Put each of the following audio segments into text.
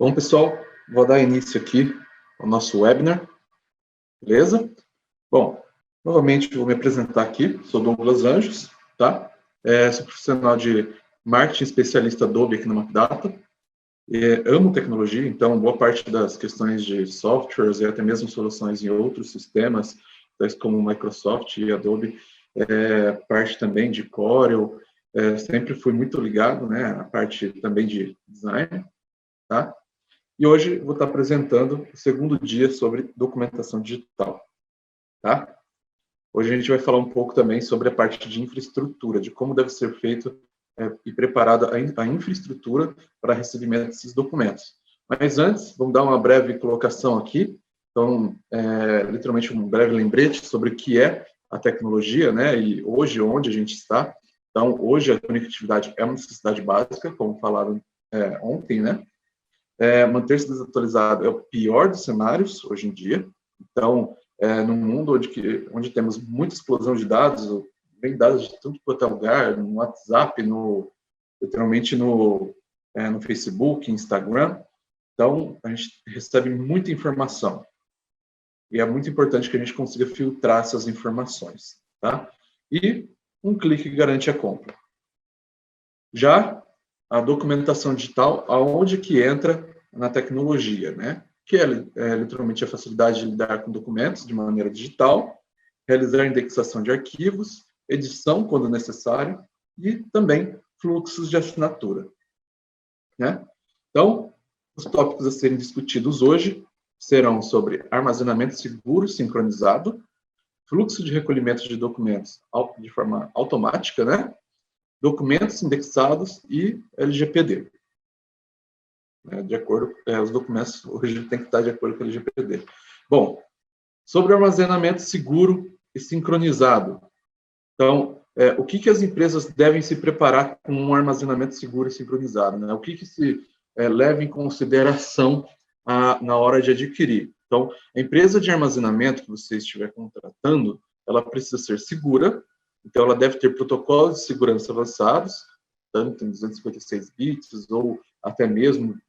Bom, pessoal, vou dar início aqui ao nosso webinar, beleza? Bom, novamente vou me apresentar aqui, sou Douglas Anjos, tá? Sou profissional de marketing especialista Adobe aqui na MacData. Amo tecnologia, então boa parte das questões de softwares e até mesmo soluções em outros sistemas, tais como Microsoft e Adobe, parte também de Corel, sempre fui muito ligado, né, a parte também de design, tá? E hoje vou estar apresentando o segundo dia sobre documentação digital, tá? Hoje a gente vai falar um pouco também sobre a parte de infraestrutura, de como deve ser feito e preparada a infraestrutura para recebimento desses documentos. Mas antes, vamos dar uma breve colocação aqui. Então, literalmente um breve lembrete sobre o que é a tecnologia, né? E hoje, onde a gente está. Então, hoje a conectividade é uma necessidade básica, como falaram ontem, né? Manter-se desatualizado é o pior dos cenários hoje em dia. Então, num mundo onde temos muita explosão de dados, vem dados de tudo quanto é lugar, no WhatsApp, literalmente no Facebook, Instagram. Então, a gente recebe muita informação. E é muito importante que a gente consiga filtrar essas informações, tá? E um clique garante a compra. Já a documentação digital, aonde que entra na tecnologia, né? Que é literalmente a facilidade de lidar com documentos de maneira digital, realizar indexação de arquivos, edição quando necessário e também fluxos de assinatura, né? Então, os tópicos a serem discutidos hoje serão sobre armazenamento seguro sincronizado, fluxo de recolhimento de documentos de forma automática, né? Documentos indexados e LGPD. De acordo, os documentos hoje têm que estar de acordo com o LGPD. Bom, sobre armazenamento seguro e sincronizado. Então, o que as empresas devem se preparar com um armazenamento seguro e sincronizado, né? O que se leva em consideração na hora de adquirir? Então, a empresa de armazenamento que você estiver contratando, ela precisa ser segura, então ela deve ter protocolos de segurança avançados, tanto em 256 bits ou até mesmo,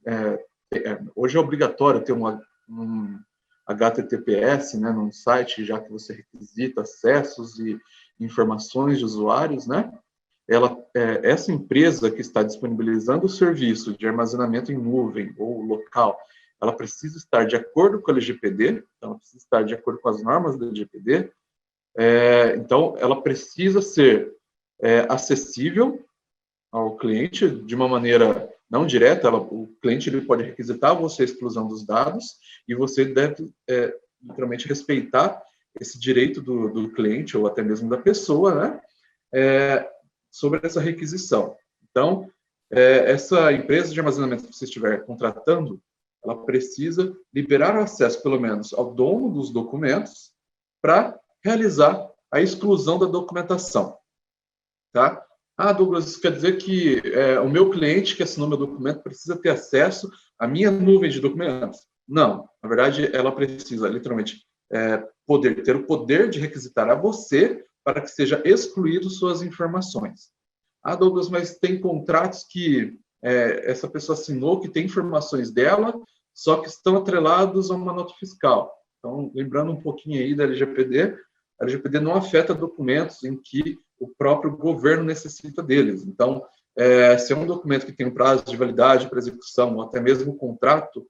hoje é obrigatório ter um HTTPS, né, num site, já que você requisita acessos e informações de usuários, né? Essa empresa que está disponibilizando o serviço de armazenamento em nuvem ou local, ela precisa estar de acordo com a LGPD, então ela precisa estar de acordo com as normas da LGPD, então ela precisa ser acessível ao cliente de uma maneira não direta. O cliente ele pode requisitar você a exclusão dos dados e você deve literalmente respeitar esse direito do cliente ou até mesmo da pessoa, né, sobre essa requisição. Então, essa empresa de armazenamento que você estiver contratando, ela precisa liberar o acesso, pelo menos, ao dono dos documentos para realizar a exclusão da documentação, tá? Douglas, isso quer dizer que o meu cliente que assinou meu documento precisa ter acesso à minha nuvem de documentos? Não, na verdade, ela precisa, literalmente, ter o poder de requisitar a você para que seja excluído suas informações. Douglas, mas tem contratos que essa pessoa assinou que tem informações dela, só que estão atrelados a uma nota fiscal. Então, lembrando um pouquinho aí da LGPD, a LGPD não afeta documentos em que o próprio governo necessita deles. Então, se é um documento que tem um prazo de validade para execução, ou até mesmo um contrato,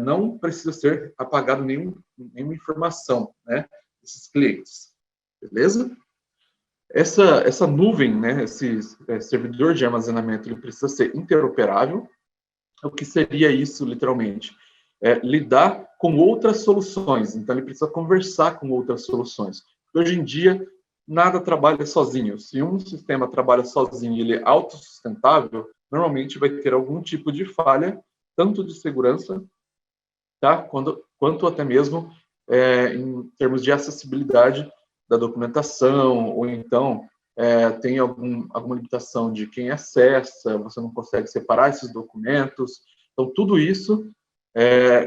não precisa ser apagado nenhuma informação, né, desses clientes. Beleza? Essa nuvem, né, esse servidor de armazenamento, ele precisa ser interoperável. O que seria isso, literalmente? Lidar com outras soluções. Então, ele precisa conversar com outras soluções. Hoje em dia, nada trabalha sozinho. Se um sistema trabalha sozinho e ele é autossustentável, normalmente vai ter algum tipo de falha, tanto de segurança, tá? quanto até mesmo em termos de acessibilidade da documentação, ou então tem alguma limitação de quem acessa, você não consegue separar esses documentos. Então, tudo isso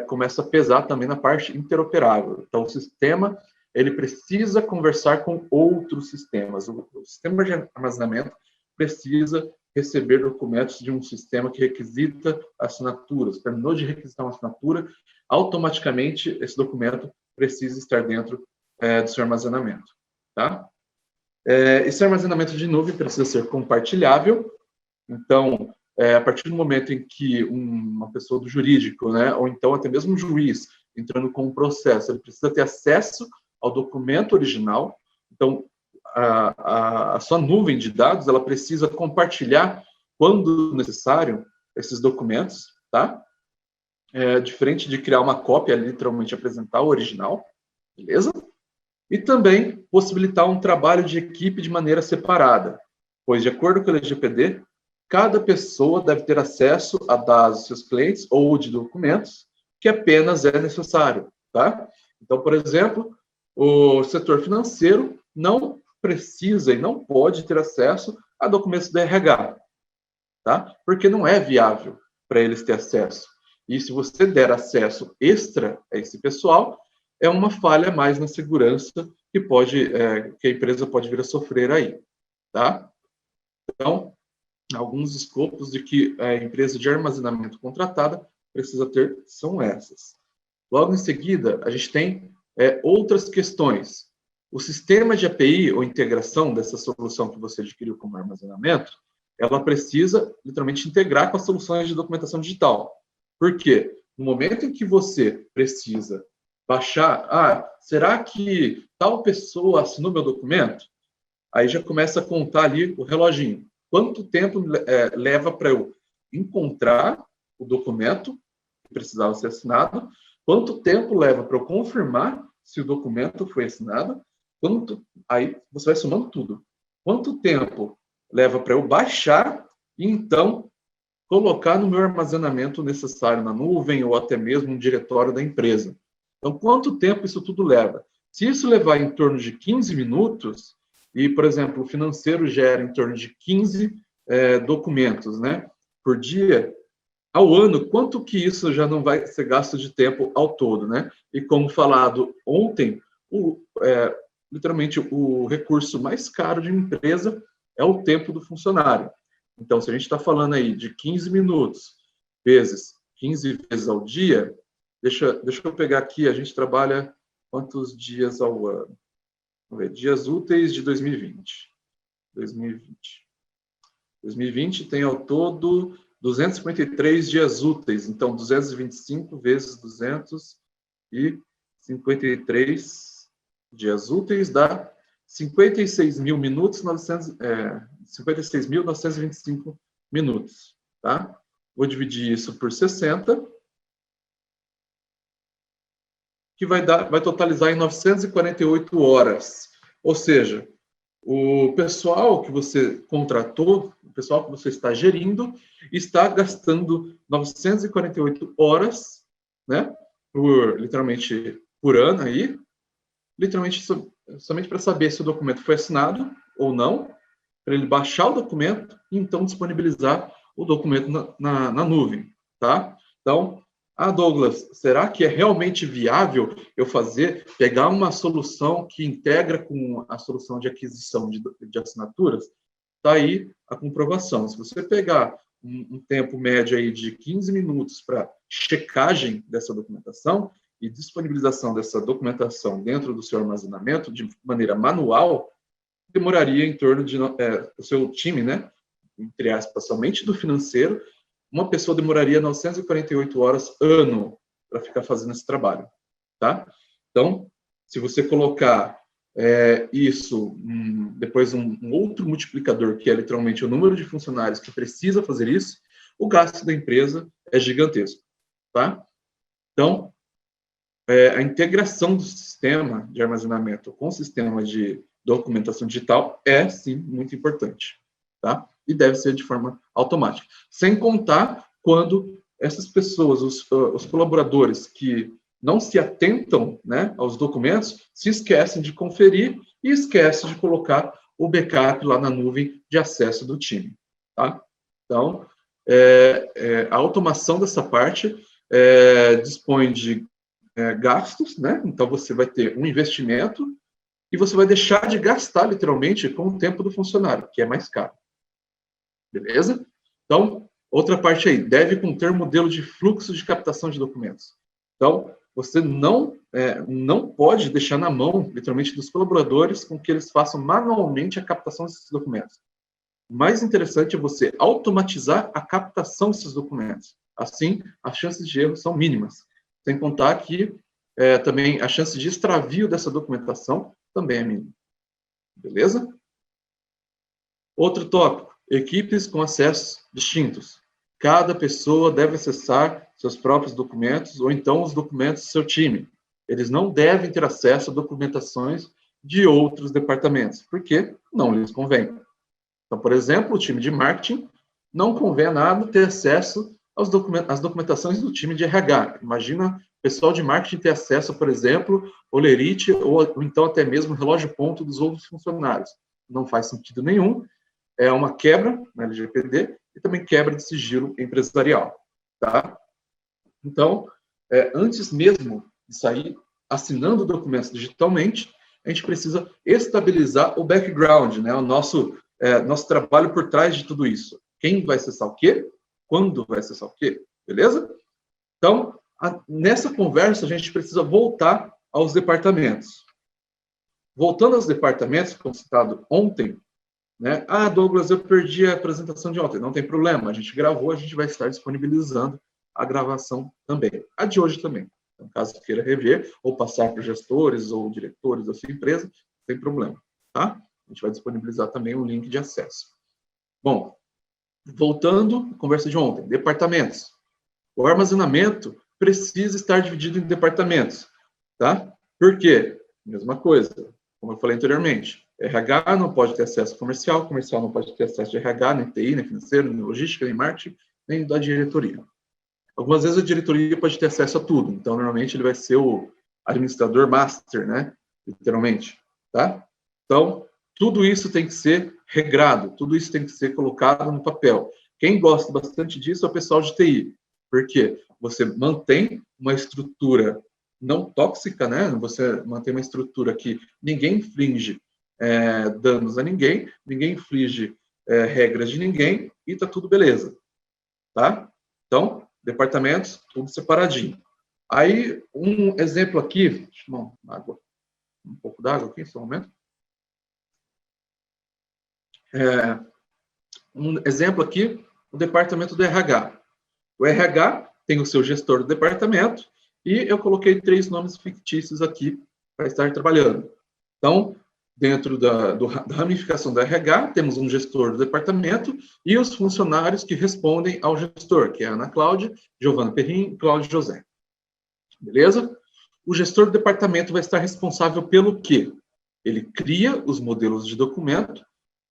começa a pesar também na parte interoperável. Então, o sistema ele precisa conversar com outros sistemas. O sistema de armazenamento precisa receber documentos de um sistema que requisita assinaturas. Terminou de requisitar uma assinatura, automaticamente esse documento precisa estar dentro do seu armazenamento. Tá? Esse armazenamento de nuvem precisa ser compartilhável. Então, a partir do momento em que uma pessoa do jurídico, né, ou então até mesmo um juiz, entrando com um processo, ele precisa ter acesso ao documento original. Então, a sua nuvem de dados, ela precisa compartilhar, quando necessário, esses documentos, tá? Diferente de criar uma cópia, literalmente apresentar o original, beleza? E também possibilitar um trabalho de equipe de maneira separada, pois, de acordo com a LGPD, cada pessoa deve ter acesso a dados dos seus clientes ou de documentos que apenas é necessário, tá? Então, por exemplo, o setor financeiro não precisa e não pode ter acesso a documentos do RH, tá? Porque não é viável para eles ter acesso. E se você der acesso extra a esse pessoal, é uma falha mais na segurança que a empresa pode vir a sofrer aí, tá? Então, alguns escopos de que a empresa de armazenamento contratada precisa ter são essas. Logo em seguida, a gente tem outras questões. O sistema de API ou integração dessa solução que você adquiriu como armazenamento, ela precisa literalmente integrar com as soluções de documentação digital. Por quê? No momento em que você precisa baixar, será que tal pessoa assinou meu documento? Aí já começa a contar ali o reloginho. Quanto tempo leva para eu encontrar o documento que precisava ser assinado? Quanto tempo leva para eu confirmar se o documento foi assinado? Aí você vai somando tudo. Quanto tempo leva para eu baixar e então colocar no meu armazenamento necessário na nuvem ou até mesmo no diretório da empresa? Então, quanto tempo isso tudo leva? Se isso levar em torno de 15 minutos, e, por exemplo, o financeiro gera em torno de 15 documentos, né, por dia, ao ano, quanto que isso já não vai ser gasto de tempo ao todo, né? E como falado ontem, literalmente o recurso mais caro de uma empresa é o tempo do funcionário. Então, se a gente está falando aí de 15 minutos vezes 15 vezes ao dia, deixa eu pegar aqui, a gente trabalha quantos dias ao ano? Vamos ver, dias úteis de 2020. 2020 tem ao todo 253 dias úteis, então 225 vezes 253 dias úteis dá 56.000 minutos, 56.925 minutos, tá? Vou dividir isso por 60, que vai totalizar em 948 horas. Ou seja, o pessoal que você contratou, o pessoal que você está gerindo, está gastando 948 horas, né, literalmente por ano aí, literalmente somente para saber se o documento foi assinado ou não, para ele baixar o documento e então disponibilizar o documento na nuvem, tá? Então, Douglas, será que é realmente viável eu pegar uma solução que integra com a solução de aquisição de assinaturas? Está aí a comprovação. Se você pegar um tempo médio aí de 15 minutos para checagem dessa documentação e disponibilização dessa documentação dentro do seu armazenamento de maneira manual, demoraria em torno de o seu time, né, entre aspas, somente do financeiro, uma pessoa demoraria 948 horas ano para ficar fazendo esse trabalho, tá? Então, se você colocar isso, depois um outro multiplicador, que é literalmente o número de funcionários que precisa fazer isso, o gasto da empresa é gigantesco, tá? Então, a integração do sistema de armazenamento com o sistema de documentação digital é, sim, muito importante, tá? E deve ser de forma automática. Sem contar quando essas pessoas, os colaboradores que não se atentam, né, aos documentos, se esquecem de conferir e esquecem de colocar o backup lá na nuvem de acesso do time, tá? Então, a automação dessa parte dispõe de gastos, né? Então, você vai ter um investimento e você vai deixar de gastar, literalmente, com o tempo do funcionário, que é mais caro. Beleza? Então, outra parte aí, deve conter modelo de fluxo de captação de documentos. Então, você não pode deixar na mão, literalmente, dos colaboradores com que eles façam manualmente a captação desses documentos. O mais interessante é você automatizar a captação desses documentos. Assim, as chances de erro são mínimas. Sem contar que também a chance de extravio dessa documentação também é mínima. Beleza? Outro tópico, equipes com acessos distintos. Cada pessoa deve acessar seus próprios documentos ou então os documentos do seu time. Eles não devem ter acesso a documentações de outros departamentos, porque não lhes convém. Então, por exemplo, o time de marketing não convém nada ter acesso às documentações do time de RH. Imagina o pessoal de marketing ter acesso, por exemplo, ao lerite ou então até mesmo o relógio ponto dos outros funcionários. Não faz sentido nenhum. É uma quebra na LGPD e também quebra de sigilo empresarial. Tá? Então, antes mesmo de sair assinando documentos digitalmente, a gente precisa estabilizar o background, né? O nosso trabalho por trás de tudo isso. Quem vai acessar o quê? Quando vai acessar o quê? Beleza? Então, nessa conversa, a gente precisa voltar aos departamentos. Voltando aos departamentos, como citado ontem, né? Ah, Douglas, eu perdi a apresentação de ontem. Não tem problema, a gente gravou, a gente vai estar disponibilizando a gravação também. A de hoje também. Então, caso queira rever, ou passar para gestores ou diretores da sua empresa, não tem problema, tá? A gente vai disponibilizar também um link de acesso. Bom, voltando à conversa de ontem, departamentos. O armazenamento precisa estar dividido em departamentos, tá? Por quê? Mesma coisa, como eu falei anteriormente. RH não pode ter acesso comercial, comercial não pode ter acesso de RH, nem TI, nem financeiro, nem logística, nem marketing, nem da diretoria. Algumas vezes a diretoria pode ter acesso a tudo, então normalmente ele vai ser o administrador master, né? Literalmente, tá? Então, tudo isso tem que ser regrado, tudo isso tem que ser colocado no papel. Quem gosta bastante disso é o pessoal de TI, porque você mantém uma estrutura não tóxica, né? Você mantém uma estrutura que ninguém infringe danos a ninguém inflige regras de ninguém e tá tudo beleza, tá? Então, departamentos, tudo separadinho. Aí, um exemplo aqui, deixa eu tomar água, um pouco d'água aqui, só um momento. Um exemplo aqui, o departamento do RH. O RH tem o seu gestor do departamento e eu coloquei 3 nomes fictícios aqui para estar trabalhando. Então, dentro da ramificação do RH, temos um gestor do departamento e os funcionários que respondem ao gestor, que é a Ana Cláudia, Giovana Perrin e Cláudio José. Beleza? O gestor do departamento vai estar responsável pelo quê? Ele cria os modelos de documento,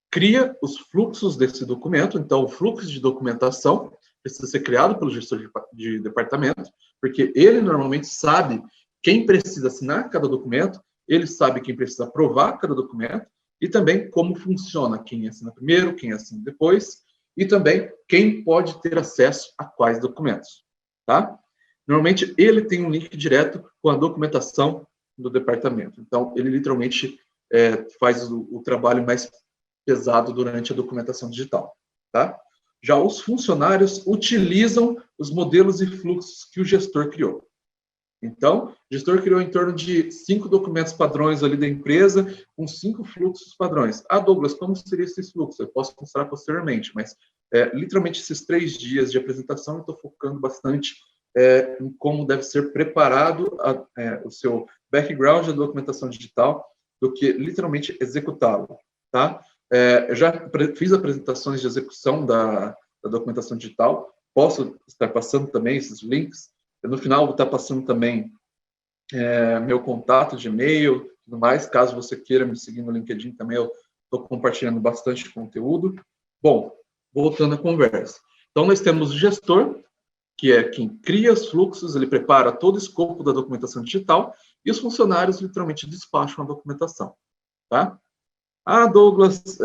cria os fluxos desse documento, então o fluxo de documentação precisa ser criado pelo gestor de departamento, porque ele normalmente sabe quem precisa assinar cada documento, ele sabe quem precisa aprovar cada documento, e também como funciona, quem assina primeiro, quem assina depois, e também quem pode ter acesso a quais documentos, tá? Normalmente, ele tem um link direto com a documentação do departamento. Então, ele literalmente faz o trabalho mais pesado durante a documentação digital, tá? Já os funcionários utilizam os modelos e fluxos que o gestor criou. Então, o gestor criou em torno de 5 documentos padrões ali da empresa, com 5 fluxos padrões. Ah, Douglas, como seria esses fluxos? Eu posso mostrar posteriormente, mas literalmente esses 3 dias de apresentação eu estou focando bastante em como deve ser preparado o seu background da documentação digital do que literalmente executá-lo, tá? Eu já fiz apresentações de execução da documentação digital, posso estar passando também esses links. No final, vou estar passando também meu contato de e-mail, tudo mais, caso você queira me seguir no LinkedIn também, eu estou compartilhando bastante conteúdo. Bom, voltando à conversa. Então, nós temos o gestor, que é quem cria os fluxos, ele prepara todo o escopo da documentação digital, e os funcionários literalmente despacham a documentação, tá? Ah, Douglas,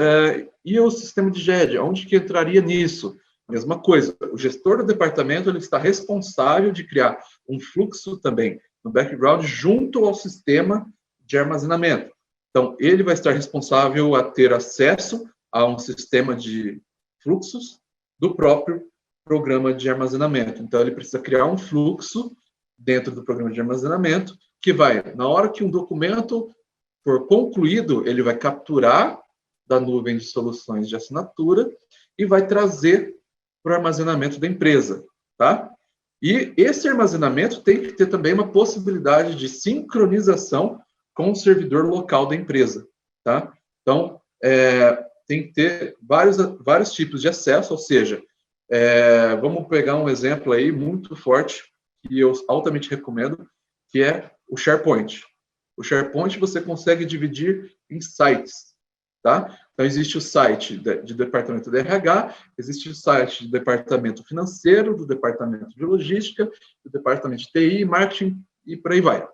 e o sistema de GED, onde que entraria nisso? Mesma coisa, o gestor do departamento ele está responsável de criar um fluxo também no background junto ao sistema de armazenamento. Então, ele vai estar responsável a ter acesso a um sistema de fluxos do próprio programa de armazenamento. Então, ele precisa criar um fluxo dentro do programa de armazenamento que vai, na hora que um documento for concluído, ele vai capturar da nuvem de soluções de assinatura e vai trazer para o armazenamento da empresa, tá? E esse armazenamento tem que ter também uma possibilidade de sincronização com o servidor local da empresa, tá? Então, tem que ter vários tipos de acesso, ou seja, vamos pegar um exemplo aí muito forte, que eu altamente recomendo, que é o SharePoint. O SharePoint você consegue dividir em sites, tá? Então, existe o site de departamento de RH, existe o site do departamento financeiro, do departamento de logística, do departamento de TI, marketing e por aí vai.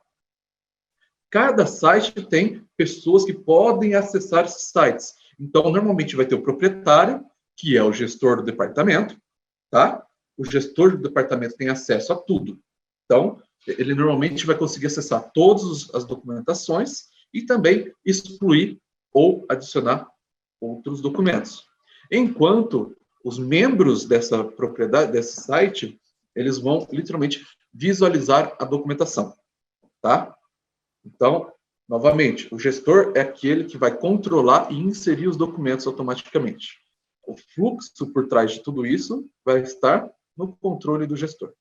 Cada site tem pessoas que podem acessar esses sites. Então, normalmente vai ter o proprietário, que é o gestor do departamento, tá? O gestor do departamento tem acesso a tudo. Então, ele normalmente vai conseguir acessar todas as documentações e também excluir ou adicionar outros documentos. Enquanto os membros dessa propriedade, desse site, eles vão literalmente visualizar a documentação, tá? Então, novamente, o gestor é aquele que vai controlar e inserir os documentos automaticamente. O fluxo por trás de tudo isso vai estar no controle do gestor.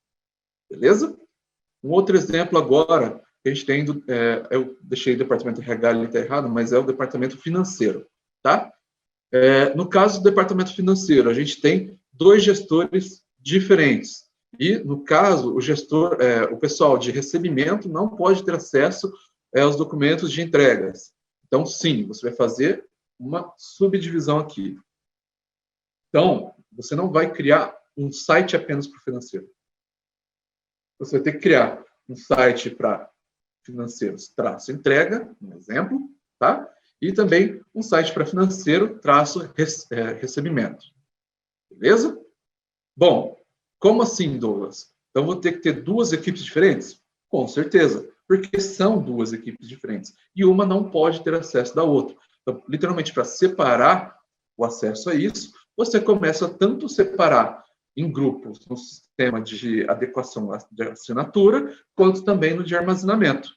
Beleza? Um outro exemplo agora, que a gente tem, eu deixei o departamento RH ali, está errado, mas é o departamento financeiro, tá? No caso do departamento financeiro, a gente tem 2 gestores diferentes. E, no caso, o gestor, o pessoal de recebimento não pode ter acesso aos documentos de entregas. Então, sim, você vai fazer uma subdivisão aqui. Então, você não vai criar um site apenas para o financeiro. Você vai ter que criar um site para financeiros traço entrega, um exemplo, tá? E também um site para financeiro traço recebimento. Beleza? Bom, como assim, Douglas? Então, vou ter que ter 2 equipes diferentes? Com certeza, porque são 2 equipes diferentes. E uma não pode ter acesso da outra. Então, literalmente, para separar o acesso a isso, você começa a tanto separar em grupos no sistema de adequação de assinatura, quanto também no de armazenamento.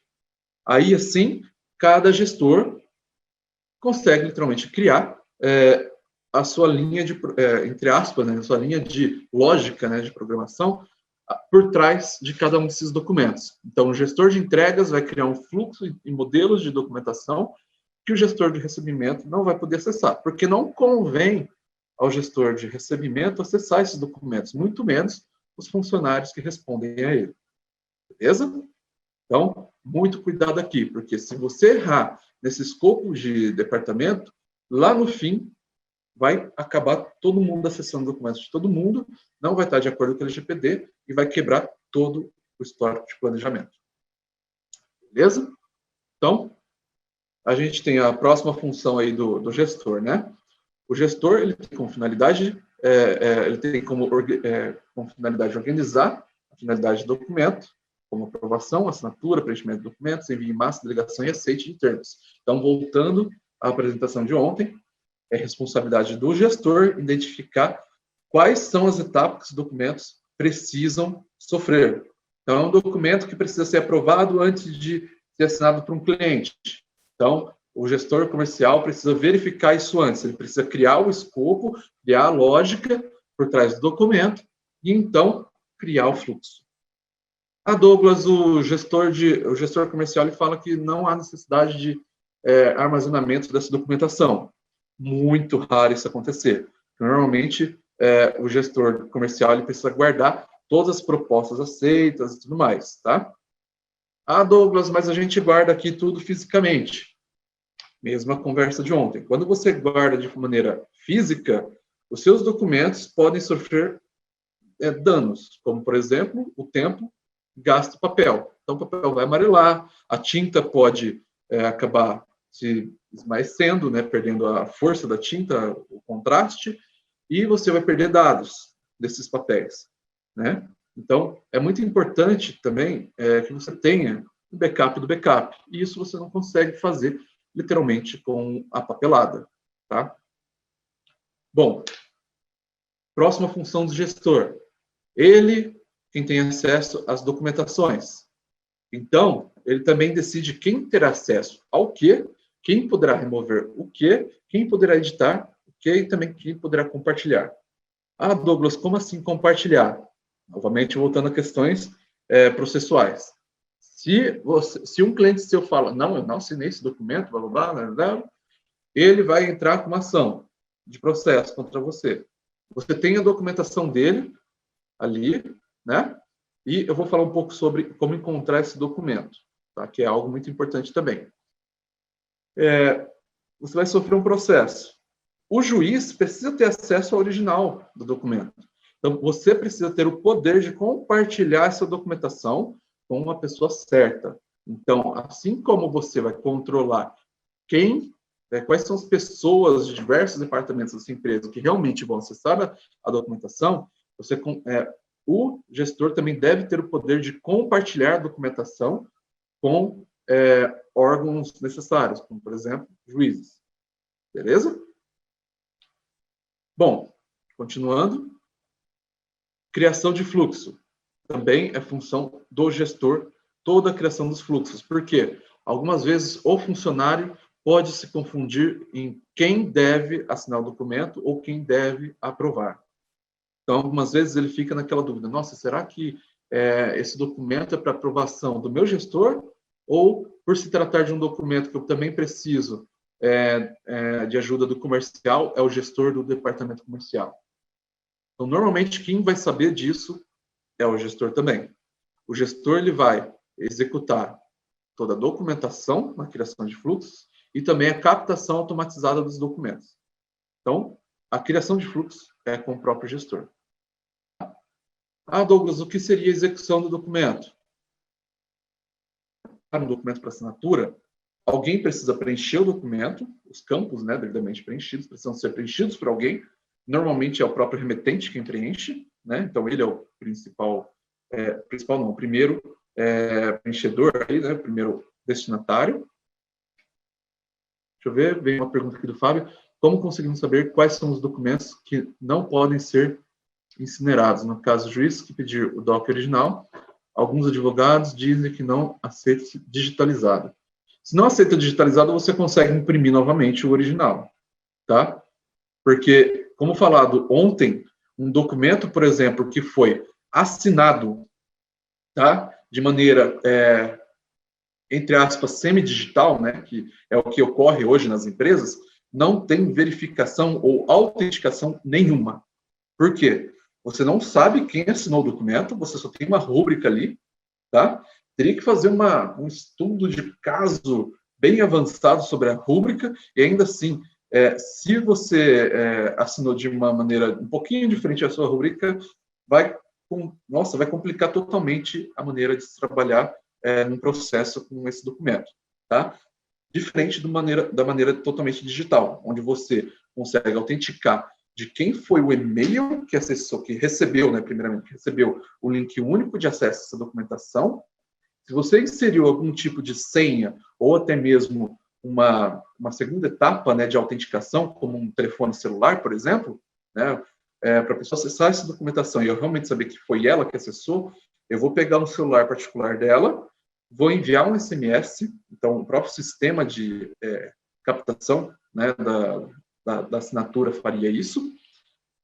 Aí, assim, cada gestor consegue literalmente criar a sua linha de, entre aspas, né, a sua linha de lógica, né, de programação por trás de cada um desses documentos. Então, o gestor de entregas vai criar um fluxo e modelos de documentação que o gestor de recebimento não vai poder acessar, porque não convém ao gestor de recebimento acessar esses documentos, muito menos os funcionários que respondem a ele. Beleza? Então, muito cuidado aqui, porque se você errar nesse escopo de departamento, lá no fim, vai acabar todo mundo acessando documentos de todo mundo, não vai estar de acordo com o LGPD e vai quebrar todo o histórico de planejamento. Beleza? Então, a gente tem a próxima função aí do gestor, né? O gestor, ele tem como finalidade, como finalidade organizar a finalidade do documento, como aprovação, assinatura, preenchimento de documentos, envio em massa, delegação e aceite de termos. Então, voltando à apresentação de ontem, é responsabilidade do gestor identificar quais são as etapas que os documentos precisam sofrer. Então, é um documento que precisa ser aprovado antes de ser assinado por um cliente. Então, o gestor comercial precisa verificar isso antes. Ele precisa criar o escopo, criar a lógica por trás do documento e, então, criar o fluxo. A Douglas, o gestor comercial, ele fala que não há necessidade de armazenamento dessa documentação. Muito raro isso acontecer. Normalmente, o gestor comercial ele precisa guardar todas as propostas aceitas e tudo mais, tá? Ah, Douglas, mas a gente guarda aqui tudo fisicamente. Mesma conversa de ontem. Quando você guarda de maneira física, os seus documentos podem sofrer danos, como, por exemplo, o tempo gasto papel. Então, o papel vai amarelar, a tinta pode acabar se esmaecendo, né, perdendo a força da tinta, o contraste, e você vai perder dados desses papéis, né? Então, é muito importante também que você tenha um backup do backup, e isso você não consegue fazer, literalmente, com a papelada, tá? Bom, Próxima função do gestor. Ele, quem tem acesso às documentações. Então, ele também decide quem terá acesso ao quê, quem poderá remover o quê, quem poderá editar o quê e também quem poderá compartilhar. Ah, Douglas, como assim compartilhar? Novamente, voltando a questões processuais. Se um cliente seu fala, não, eu não assinei esse documento, blá, blá, blá, blá, ele vai entrar com uma ação de processo contra você. Você tem a documentação dele ali, né? E eu vou falar um pouco sobre como encontrar esse documento, tá? Que é algo muito importante também. Você vai sofrer um processo. O juiz precisa ter acesso ao original do documento. Então, você precisa ter o poder de compartilhar essa documentação com uma pessoa certa. Então, assim como você vai controlar quais são as pessoas de diversos departamentos dessa empresa que realmente vão acessar a documentação, o gestor também deve ter o poder de compartilhar a documentação com órgãos necessários, como, por exemplo, juízes. Beleza? Bom, continuando. Criação de fluxo. Também é função do gestor, toda a criação dos fluxos. Por quê? Algumas vezes o funcionário pode se confundir em quem deve assinar o documento ou quem deve aprovar. Então, algumas vezes ele fica naquela dúvida, nossa, será que esse documento é para aprovação do meu gestor ou, por se tratar de um documento que eu também preciso de ajuda do comercial, é o gestor do departamento comercial? Então, normalmente, quem vai saber disso é o gestor também. O gestor ele vai executar toda a documentação na criação de fluxos e também a captação automatizada dos documentos. Então, a criação de fluxos é com o próprio gestor. Ah, Douglas, o que seria a execução do documento? Para um documento para assinatura, alguém precisa preencher o documento, os campos, né, devidamente preenchidos, precisam ser preenchidos por alguém. Normalmente é o próprio remetente quem preenche, né? Então ele é o o primeiro preenchedor, aí, né? O primeiro destinatário. Deixa eu ver, vem uma pergunta aqui do Fábio. Como conseguimos saber quais são os documentos que não podem ser incinerados? No caso, o juiz que pedir o doc original, alguns advogados dizem que não aceita digitalizado. Se não aceita digitalizado, você consegue imprimir novamente o original, tá? Porque, como falado ontem, um documento, por exemplo, que foi assinado, tá, de maneira, entre aspas, semidigital, né, que é o que ocorre hoje nas empresas, não tem verificação ou autenticação nenhuma. Por quê? Você não sabe quem assinou o documento, você só tem uma rúbrica ali, tá? Teria que fazer um estudo de caso bem avançado sobre a rúbrica, e ainda assim, se você assinou de uma maneira um pouquinho diferente da sua rubrica, vai complicar totalmente a maneira de se trabalhar num processo com esse documento, tá? Diferente da maneira totalmente digital, onde você consegue autenticar de quem foi o e-mail que acessou, que recebeu, né, primeiramente, que recebeu o link único de acesso a essa documentação. Se você inseriu algum tipo de senha ou até mesmo uma segunda etapa, né, de autenticação, como um telefone celular, por exemplo, né, para a pessoa acessar essa documentação e eu realmente saber que foi ela que acessou, eu vou pegar um celular particular dela, vou enviar um SMS, então o próprio sistema de captação, né, da assinatura faria isso,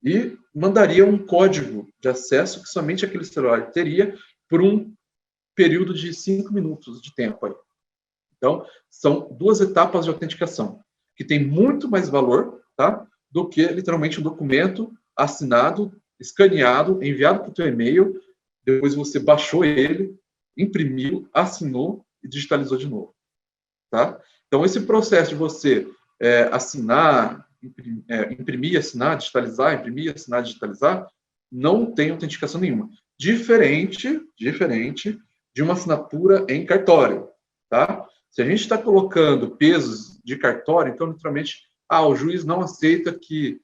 e mandaria um código de acesso que somente aquele celular teria por um período de 5 minutos de tempo aí. Então, são 2 etapas de autenticação, que tem muito mais valor, tá, do que literalmente um documento assinado, escaneado, enviado para o teu e-mail, depois você baixou ele, imprimiu, assinou e digitalizou de novo, tá? Então, esse processo de você assinar, imprimir, assinar, digitalizar, imprimir, assinar, digitalizar, não tem autenticação nenhuma. Diferente de uma assinatura em cartório, tá? Se a gente está colocando pesos de cartório, então, literalmente, o juiz não aceita que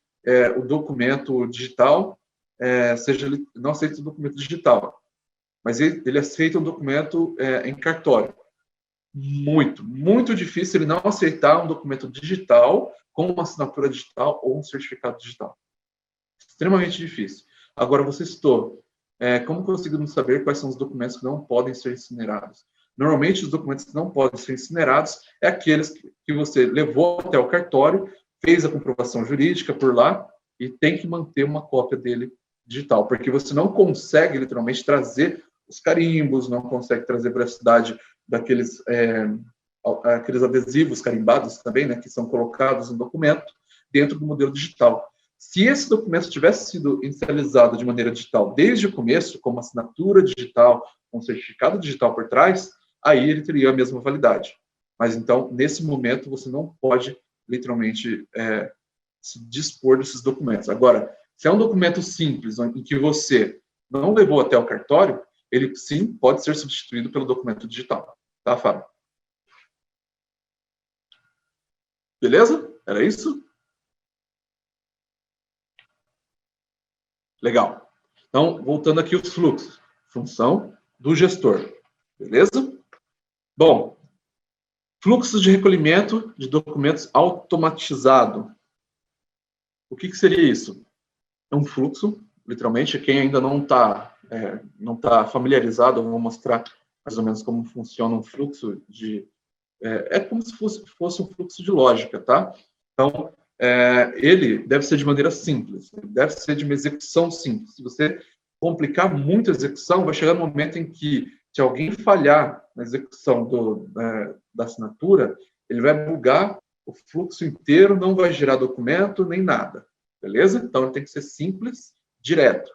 o documento digital não aceita o documento digital, mas ele aceita o documento em cartório. Muito difícil ele não aceitar um documento digital com uma assinatura digital ou um certificado digital. extremamente difícil. Agora, você citou, como conseguimos saber quais são os documentos que não podem ser incinerados? Normalmente, os documentos que não podem ser incinerados é aqueles que você levou até o cartório, fez a comprovação jurídica por lá e tem que manter uma cópia dele digital, porque você não consegue, literalmente, trazer os carimbos, não consegue trazer veracidade daqueles aqueles adesivos carimbados também, né, que são colocados no documento, dentro do modelo digital. Se esse documento tivesse sido inicializado de maneira digital desde o começo, como assinatura digital, com certificado digital por trás, aí ele teria a mesma validade. Mas, então, nesse momento, você não pode, literalmente, se dispor desses documentos. Agora, se é um documento simples, em que você não levou até o cartório, ele, sim, pode ser substituído pelo documento digital. Tá, Fábio? Beleza? Era isso? Legal. Então, voltando aqui os fluxos. Função do gestor. Beleza? Bom, fluxos de recolhimento de documentos automatizado. O que seria isso? É um fluxo, literalmente, quem ainda não está familiarizado, eu vou mostrar mais ou menos como funciona um fluxo de... É como se fosse um fluxo de lógica, tá? Então, ele deve ser de maneira simples, deve ser de uma execução simples. Se você complicar muito a execução, vai chegar no momento em que, se alguém falhar na execução da assinatura, ele vai bugar o fluxo inteiro, não vai gerar documento nem nada, beleza? Então, ele tem que ser simples, direto.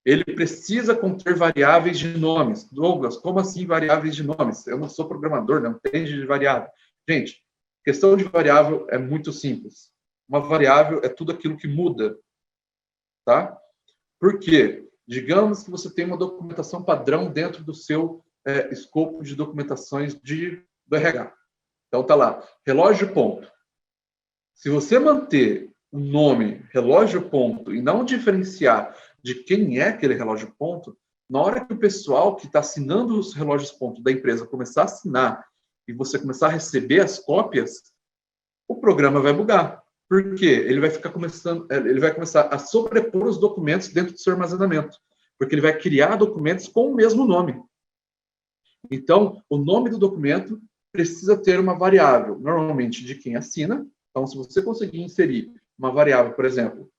Ele precisa conter variáveis de nomes. Douglas, como assim variáveis de nomes? Eu não sou programador, não entendo de variável. Gente, questão de variável é muito simples. Uma variável é tudo aquilo que muda, tá? Por quê? Digamos que você tem uma documentação padrão dentro do seu escopo de documentações do RH. Então, tá lá, relógio ponto. Se você manter o nome relógio ponto e não diferenciar de quem é aquele relógio ponto, na hora que o pessoal que está assinando os relógios ponto da empresa começar a assinar e você começar a receber as cópias, o programa vai bugar. Por quê? Ele vai começar a sobrepor os documentos dentro do seu armazenamento, porque ele vai criar documentos com o mesmo nome. Então, o nome do documento precisa ter uma variável, normalmente de quem assina. Então, se você conseguir inserir uma variável, por exemplo,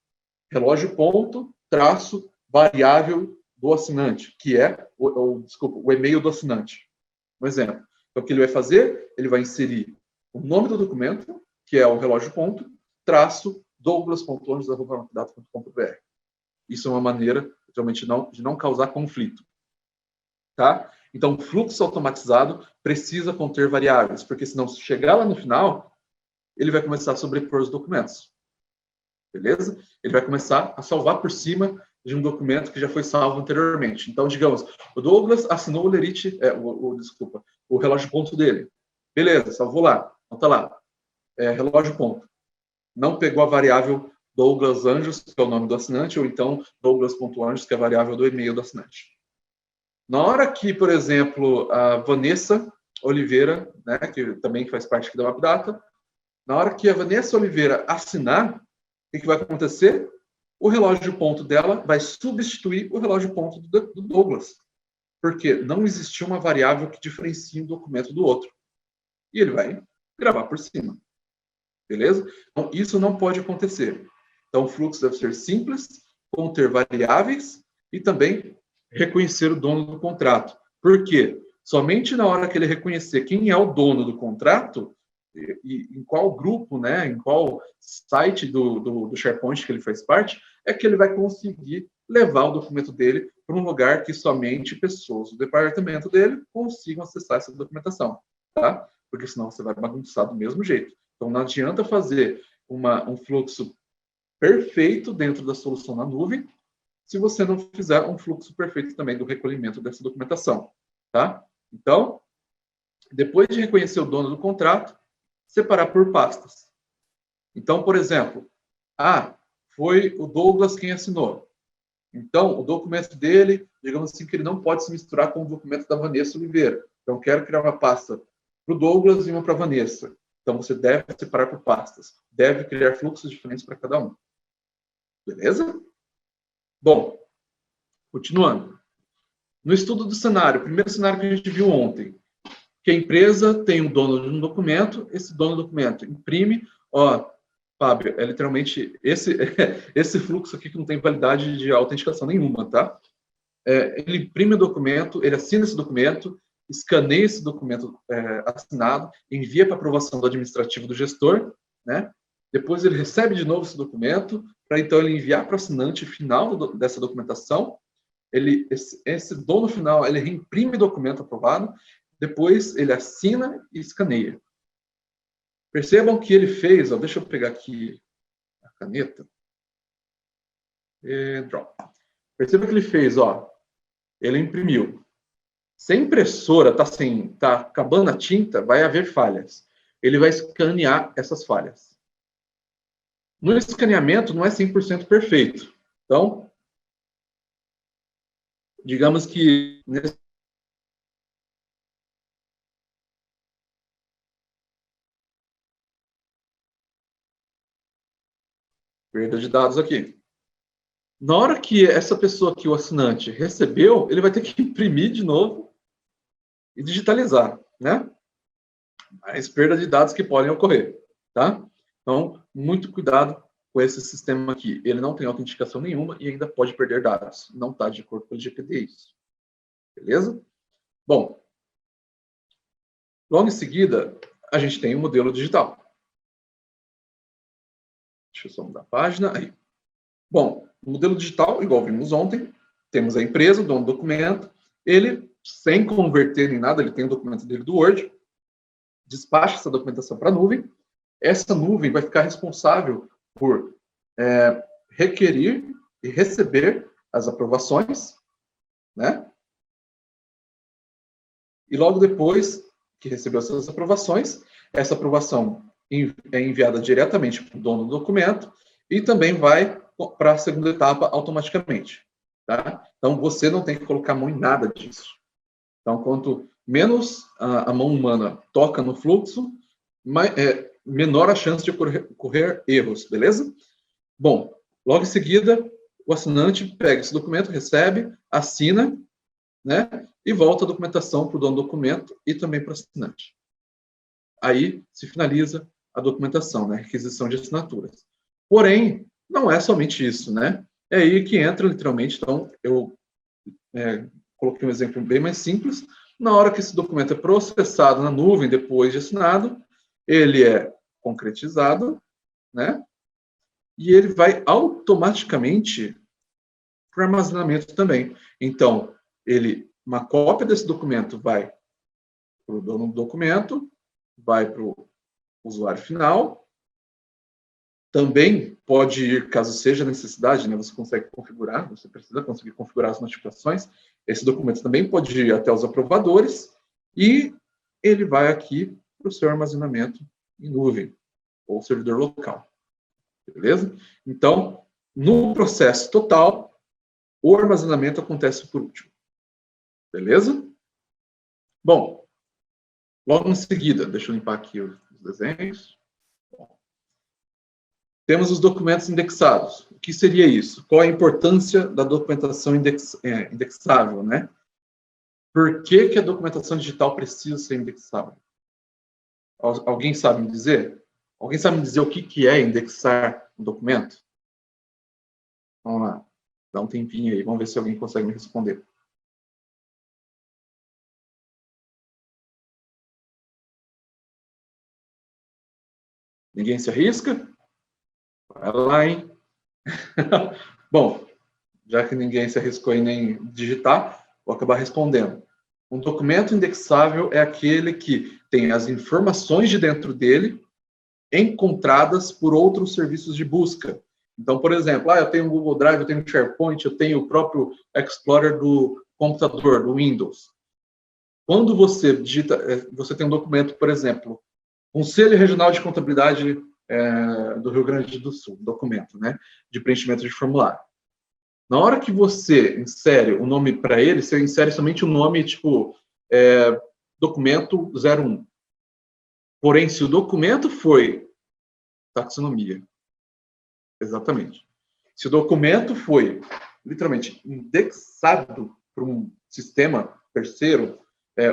relógio ponto, traço, variável do assinante, que é o e-mail do assinante. Um exemplo. Então, o que ele vai fazer? Ele vai inserir o nome do documento, que é o relógio ponto, traço, douglas.anjos@data.com.br. Isso é uma maneira, realmente, de não causar conflito. Tá? Então, o fluxo automatizado precisa conter variáveis, porque senão, se chegar lá no final, ele vai começar a sobrepor os documentos. Beleza? Ele vai começar a salvar por cima de um documento que já foi salvo anteriormente. Então, digamos, o Douglas assinou o lerite, o relógio ponto dele. Beleza, salvou lá. Então, tá lá. Relógio ponto. Não pegou a variável Douglas Anjos, que é o nome do assinante, ou então Douglas.anjos, que é a variável do e-mail do assinante. Na hora que, por exemplo, a Vanessa Oliveira, né, que também faz parte aqui da MapData, na hora que a Vanessa Oliveira assinar, o que vai acontecer? O relógio ponto dela vai substituir o relógio ponto do Douglas. Porque não existiu uma variável que diferencie um documento do outro. E ele vai gravar por cima. Beleza? Então, isso não pode acontecer. Então, o fluxo deve ser simples, conter variáveis e também reconhecer o dono do contrato. Por quê? Somente na hora que ele reconhecer quem é o dono do contrato, e em qual grupo, né, em qual site do SharePoint que ele faz parte, é que ele vai conseguir levar o documento dele para um lugar que somente pessoas do departamento dele consigam acessar essa documentação, tá? Porque senão você vai bagunçar do mesmo jeito. Então, não adianta fazer um fluxo perfeito dentro da solução na nuvem se você não fizer um fluxo perfeito também do recolhimento dessa documentação, tá? Então, depois de reconhecer o dono do contrato, separar por pastas. Então, por exemplo, foi o Douglas quem assinou. Então, o documento dele, digamos assim, que ele não pode se misturar com o documento da Vanessa Oliveira. Então, quero criar uma pasta para o Douglas e uma para a Vanessa. Então, você deve separar por pastas. Deve criar fluxos diferentes para cada um. Beleza? Bom, continuando. No estudo do cenário, o primeiro cenário que a gente viu ontem, que a empresa tem um dono de um documento, esse dono do documento imprime, ó, Fábio, é literalmente esse fluxo aqui que não tem validade de autenticação nenhuma, tá? Ele imprime o documento, ele assina esse documento, escaneia esse documento assinado, envia para aprovação do administrativo do gestor, né? Depois ele recebe de novo esse documento, para então ele enviar para o assinante final dessa documentação. Esse dono final, ele reimprime o documento aprovado, depois ele assina e escaneia. Percebam que ele fez, ó, deixa eu pegar aqui a caneta. Perceba que ele fez, ó, ele imprimiu. Se a impressora tá acabando a tinta, vai haver falhas. Ele vai escanear essas falhas. No escaneamento não é 100% perfeito. Então, digamos que perda de dados aqui. Na hora que essa pessoa aqui, o assinante, recebeu, ele vai ter que imprimir de novo e digitalizar, né? As perdas de dados que podem ocorrer, tá? Então, muito cuidado com esse sistema aqui. Ele não tem autenticação nenhuma e ainda pode perder dados. Não está de acordo com o LGPD isso. Beleza? Bom, logo em seguida, a gente tem o modelo digital. Deixa eu só mudar a página. Aí. Bom, o modelo digital, igual vimos ontem, temos a empresa, o dono do documento, ele, sem converter em nada, ele tem o documento dele do Word, despacha essa documentação para a nuvem, essa nuvem vai ficar responsável por requerir e receber as aprovações, né? E logo depois que recebeu essas aprovações, essa aprovação é enviada diretamente para o dono do documento e também vai para a segunda etapa automaticamente, tá? Então, você não tem que colocar a mão em nada disso. Então, quanto menos a mão humana toca no fluxo, menor a chance de ocorrer erros, beleza? Bom, logo em seguida, o assinante pega esse documento, recebe, assina, né? E volta a documentação para o dono do documento e também para o assinante. Aí se finaliza a documentação, né? Requisição de assinaturas. Porém, não é somente isso, né? É aí que entra literalmente, então, eu coloquei um exemplo bem mais simples. Na hora que esse documento é processado na nuvem, depois de assinado, ele é concretizado, né? E ele vai automaticamente para o armazenamento também. Então, uma cópia desse documento vai para o dono do documento, vai para o usuário final. Também pode ir, caso seja necessidade, né, você consegue configurar, você precisa conseguir configurar as notificações. Esse documento também pode ir até os aprovadores e ele vai aqui para o seu armazenamento em nuvem ou servidor local. Beleza? Então, no processo total, o armazenamento acontece por último. Beleza? Bom, logo em seguida, deixa eu limpar aqui os desenhos. Temos os documentos indexados. O que seria isso? Qual a importância da documentação indexável, né? Por que a documentação digital precisa ser indexável? Alguém sabe me dizer? Alguém sabe me dizer o que é indexar um documento? Vamos lá. Dá um tempinho aí. Vamos ver se alguém consegue me responder. Ninguém se arrisca? Vai lá, hein? Bom, já que ninguém se arriscou em nem digitar, vou acabar respondendo. Um documento indexável é aquele que tem as informações de dentro dele encontradas por outros serviços de busca. Então, por exemplo, eu tenho o Google Drive, eu tenho o SharePoint, eu tenho o próprio Explorer do computador, do Windows. Quando você digita, você tem um documento, por exemplo, Conselho Regional de Contabilidade do Rio Grande do Sul, documento, né, de preenchimento de formulário. Na hora que você insere o nome para ele, você insere somente o nome, tipo, documento 01. Porém, se o documento foi taxonomia, exatamente. Se o documento foi literalmente indexado para um sistema terceiro,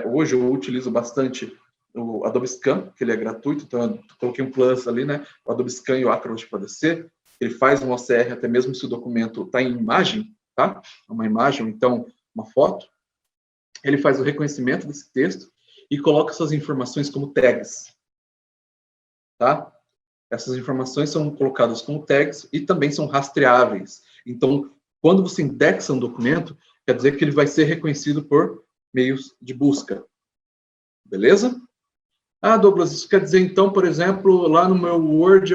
hoje eu utilizo bastante o Adobe Scan, que ele é gratuito, então eu coloquei um plus ali, né? O Adobe Scan e o Acrobat para descer, ele faz um OCR até mesmo se o documento está em imagem, tá? Uma imagem, ou então uma foto. Ele faz o reconhecimento desse texto e coloca essas informações como tags, tá? Essas informações são colocadas como tags e também são rastreáveis. Então, quando você indexa um documento, quer dizer que ele vai ser reconhecido por meios de busca. Beleza? Ah, Douglas, isso quer dizer, então, por exemplo, lá no meu Word,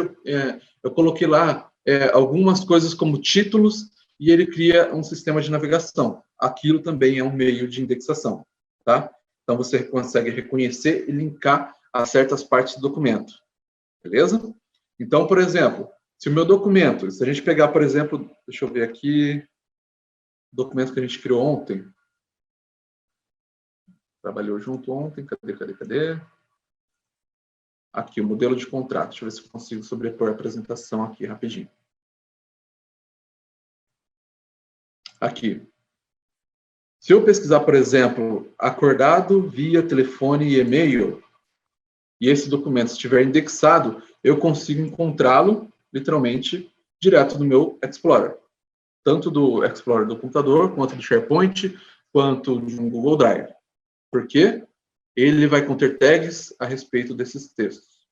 eu coloquei lá algumas coisas como títulos e ele cria um sistema de navegação. Aquilo também é um meio de indexação, tá? Então, você consegue reconhecer e linkar a certas partes do documento. Beleza? Então, por exemplo, se o meu documento, se a gente pegar, por exemplo, deixa eu ver aqui, documento que a gente criou ontem, trabalhou junto ontem, cadê? Aqui, o modelo de contrato. Deixa eu ver se eu consigo sobrepor a apresentação aqui rapidinho. Aqui. Se eu pesquisar, por exemplo, acordado via telefone e e-mail, e esse documento estiver indexado, eu consigo encontrá-lo, literalmente, direto do meu Explorer. Tanto do Explorer do computador, quanto do SharePoint, quanto de um Google Drive. Por quê? Ele vai conter tags a respeito desses textos.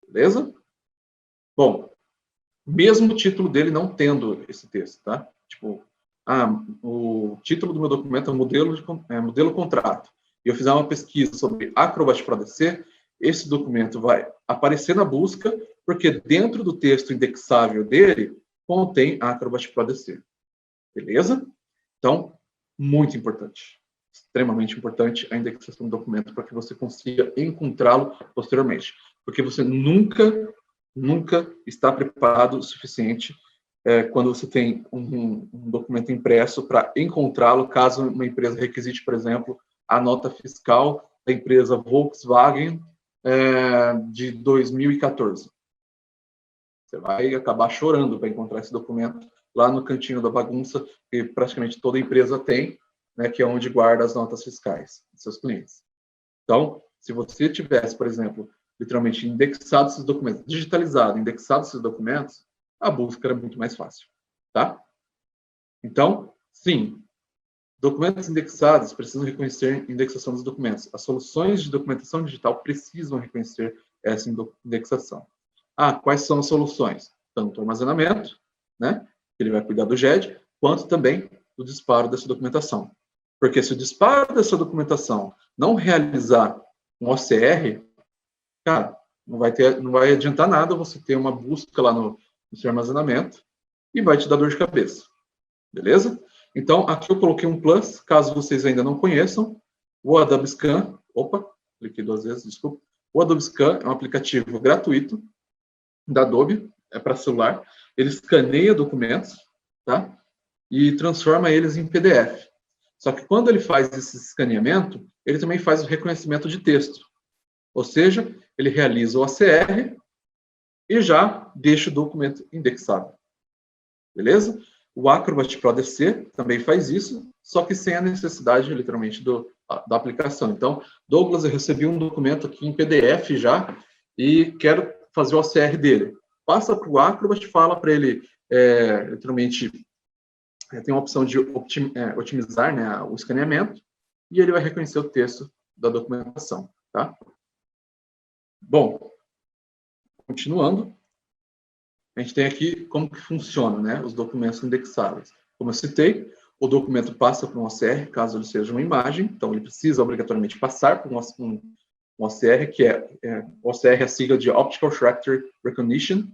Beleza? Bom, mesmo o título dele não tendo esse texto, tá? Tipo, o título do meu documento é modelo contrato. E eu fizer uma pesquisa sobre Acrobat Pro DC, esse documento vai aparecer na busca, porque dentro do texto indexável dele, contém Acrobat Pro DC. Beleza? Então, muito importante. Extremamente importante a indexação do documento para que você consiga encontrá-lo posteriormente. Porque você nunca está preparado o suficiente quando você tem um documento impresso para encontrá-lo, caso uma empresa requisite, por exemplo, a nota fiscal da empresa Volkswagen de 2014. Você vai acabar chorando para encontrar esse documento lá no cantinho da bagunça, que praticamente toda empresa tem, né, que é onde guarda as notas fiscais dos seus clientes. Então, se você tivesse, por exemplo, literalmente indexado esses documentos, digitalizado, indexado esses documentos, a busca era muito mais fácil, tá? Então, sim, documentos indexados precisam reconhecer a indexação dos documentos. As soluções de documentação digital precisam reconhecer essa indexação. Quais são as soluções? Tanto o armazenamento, né? Ele vai cuidar do GED, quanto também do disparo dessa documentação. Porque se o disparo dessa documentação não realizar um OCR, cara, não vai adiantar nada você ter uma busca lá no seu armazenamento e vai te dar dor de cabeça. Beleza? Então, aqui eu coloquei um plus, caso vocês ainda não conheçam, o Adobe Scan. Opa, cliquei 2 vezes, desculpa. O Adobe Scan é um aplicativo gratuito da Adobe, é para celular. Ele escaneia documentos, tá? E transforma eles em PDF. Só que quando ele faz esse escaneamento, ele também faz o reconhecimento de texto. Ou seja, ele realiza o OCR e já deixa o documento indexado. Beleza? O Acrobat Pro DC também faz isso, só que sem a necessidade, literalmente, da aplicação. Então, Douglas, eu recebi um documento aqui em PDF já e quero fazer o OCR dele. Passa para o Acrobat, fala para ele, literalmente, tem uma opção de otimizar, né, o escaneamento, e ele vai reconhecer o texto da documentação, tá? Bom, continuando, a gente tem aqui como que funciona, né, os documentos indexáveis. Como eu citei, o documento passa por um OCR, caso ele seja uma imagem, então ele precisa obrigatoriamente passar por um OCR, que OCR é a sigla de Optical Character Recognition,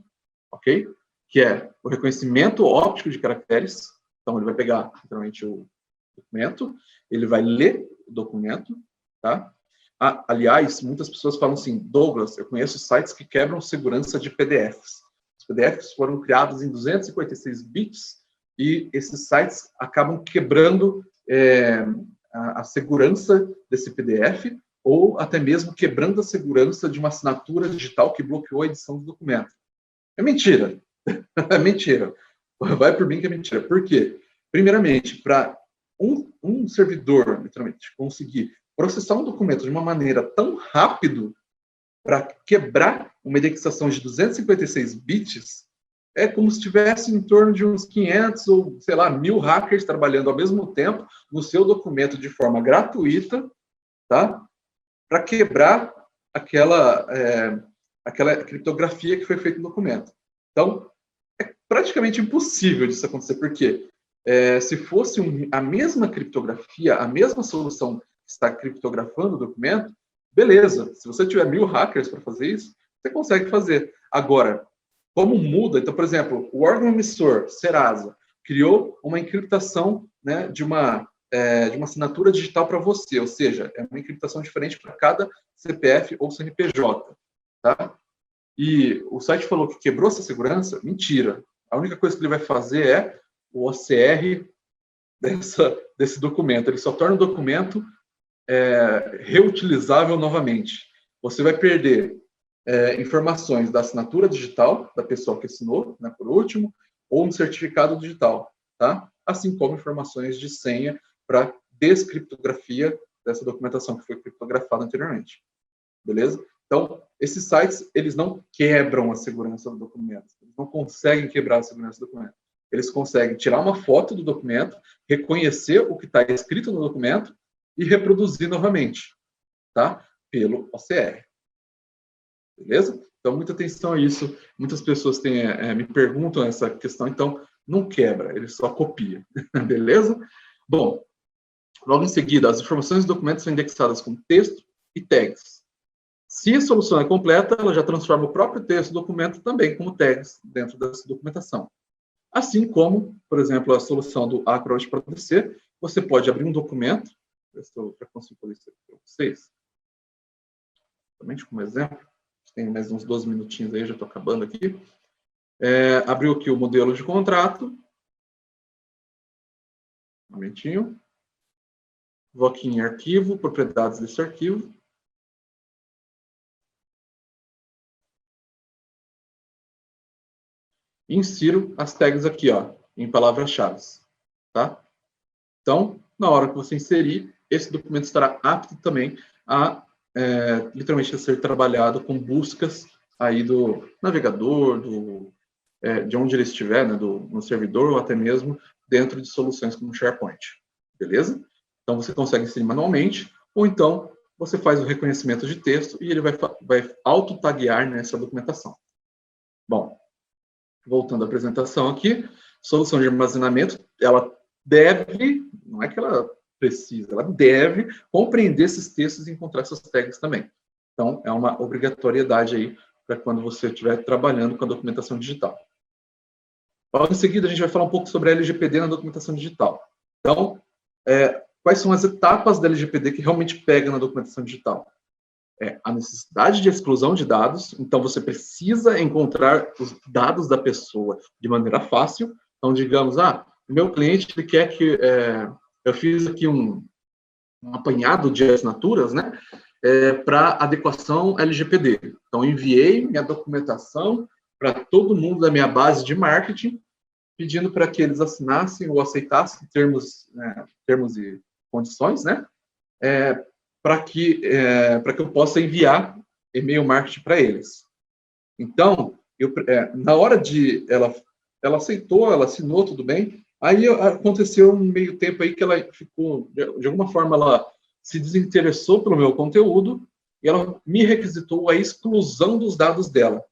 ok? Que é o reconhecimento óptico de caracteres. Então, ele vai pegar, literalmente, o documento, ele vai ler o documento, tá? Aliás, muitas pessoas falam assim, Douglas, eu conheço sites que quebram segurança de PDFs. Os PDFs foram criados em 256 bits e esses sites acabam quebrando a segurança desse PDF ou até mesmo quebrando a segurança de uma assinatura digital que bloqueou a edição do documento. É mentira. É mentira. Vai por mim que é mentira. Por quê? Primeiramente, para um servidor, literalmente, conseguir processar um documento de uma maneira tão rápido para quebrar uma indexação de 256 bits, é como se tivesse em torno de uns 500 ou, sei lá, 1.000 hackers trabalhando ao mesmo tempo no seu documento de forma gratuita, tá? Para quebrar aquela criptografia que foi feita no documento. Então, é praticamente impossível disso acontecer, porque se fosse a mesma criptografia, a mesma solução que está criptografando o documento, beleza. Se você tiver 1.000 hackers para fazer isso, você consegue fazer. Agora, como muda? Então, por exemplo, o órgão emissor, Serasa, criou uma encriptação, né, de uma assinatura digital para você, ou seja, é uma encriptação diferente para cada CPF ou CNPJ, tá? E o site falou que quebrou essa segurança? Mentira. A única coisa que ele vai fazer é o OCR desse documento. Ele só torna o documento reutilizável novamente. Você vai perder informações da assinatura digital da pessoa que assinou, né, por último, ou um certificado digital, tá? Assim como informações de senha para descriptografia dessa documentação que foi criptografada anteriormente. Beleza? Então, esses sites, eles não quebram a segurança do documento. Eles não conseguem quebrar a segurança do documento. Eles conseguem tirar uma foto do documento, reconhecer o que está escrito no documento e reproduzir novamente, tá? Pelo OCR. Beleza? Então, muita atenção a isso. Muitas pessoas me perguntam essa questão, então, não quebra, ele só copia. Beleza? Bom, logo em seguida, as informações do documento são indexadas com texto e tags. Se a solução é completa, ela já transforma o próprio texto do documento também como tags dentro dessa documentação. Assim como, por exemplo, a solução do Acrobat para DC, você pode abrir um documento, eu já consigo fazer isso aqui para vocês, somente como exemplo, tem mais uns 12 minutinhos aí, já estou acabando aqui. Abriu aqui o modelo de contrato, um momentinho, vou aqui em arquivo, propriedades desse arquivo, insiro as tags aqui, ó, em palavras-chave, tá? Então, na hora que você inserir, esse documento estará apto também a, literalmente, a ser trabalhado com buscas aí do navegador, de onde ele estiver, né, no servidor, ou até mesmo dentro de soluções como SharePoint, beleza? Então, você consegue inserir manualmente, ou então você faz o reconhecimento de texto e ele vai auto-taguear nessa documentação. Bom, voltando à apresentação aqui, solução de armazenamento, ela deve, não é que ela precisa, ela deve compreender esses textos e encontrar essas tags também. Então, é uma obrigatoriedade aí para quando você estiver trabalhando com a documentação digital. Logo em seguida, a gente vai falar um pouco sobre a LGPD na documentação digital. Então, quais são as etapas da LGPD que realmente pegam na documentação digital? A necessidade de exclusão de dados, então você precisa encontrar os dados da pessoa de maneira fácil. Então, digamos, o meu cliente ele quer que eu fiz aqui um apanhado de assinaturas, né, para adequação LGPD. Então, enviei minha documentação para todo mundo da minha base de marketing, pedindo para que eles assinassem ou aceitassem termos e condições, né, para que eu possa enviar e-mail marketing para eles. Então, na hora de ela aceitou, ela assinou, tudo bem. Aí aconteceu um meio tempo aí que ela ficou, de alguma forma, ela se desinteressou pelo meu conteúdo e ela me requisitou a exclusão dos dados dela.